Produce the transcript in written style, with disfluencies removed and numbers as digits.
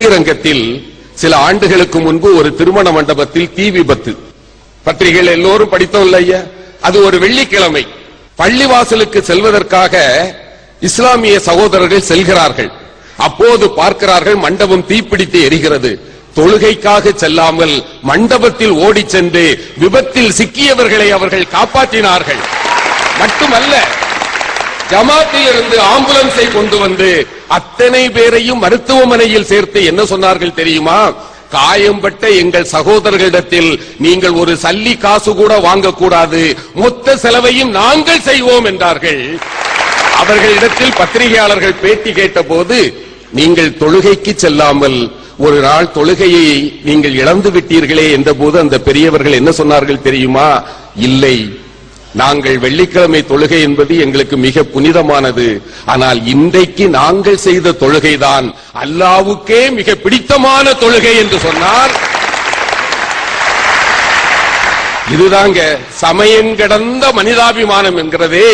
ஸ்ரீரங்கத்தில் சில ஆண்டுகளுக்கு முன்பு ஒரு திருமண மண்டபத்தில் தீ விபத்து. பத்திரிகைகள் எல்லோரும் படித்தோம் இல்லையா? அது ஒரு வெள்ளிக்கிழமை. பள்ளிவாசலுக்கு செல்வதற்காக இஸ்லாமிய சகோதரர்கள் செல்கிறார்கள். அப்போது பார்க்கிறார்கள் மண்டபம் தீப்பிடித்து எரிகிறது. தொழுகைக்காக செல்லாமல் மண்டபத்தில் ஓடி சென்று விபத்தில் சிக்கியவர்களை அவர்கள் காப்பாற்றினார்கள். மட்டுமல்ல, ஜமாத்தில் இருந்து ஆம்புலன்ஸை கொண்டு வந்து அத்தனை பேரையும் மருத்துவமனையில் சேர்த்து என்ன சொன்னார்கள் தெரியுமா? காயம்பட்ட எங்கள் சகோதரர்களிடத்தில் நீங்கள் ஒரு சல்லி காசு கூட வாங்கக்கூடாது, மொத்த செலவையும் நாங்கள் செய்வோம் என்றார்கள். அவர்களிடத்தில் பத்திரிகையாளர்கள் பேட்டி கேட்ட போது, நீங்கள் தொழுகைக்கு செல்லாமல் ஒரு நாள் தொழுகையை நீங்கள் இழந்து விட்டீர்களே என்ற போது அந்த பெரியவர்கள் என்ன சொன்னார்கள் தெரியுமா? இல்லை, நாங்கள் வெள்ளிக்கிழமை தொழுகை என்பது எங்களுக்கு மிக புனிதமானது. ஆனால் இன்றைக்கு நாங்கள் செய்த தொழுகைதான் அல்லாஹ்வுக்கே மிக பிடித்தமான தொழுகை என்று சொன்னார். இதுதாங்க சமயம் கடந்த மனிதாபிமானம் என்கிறதே.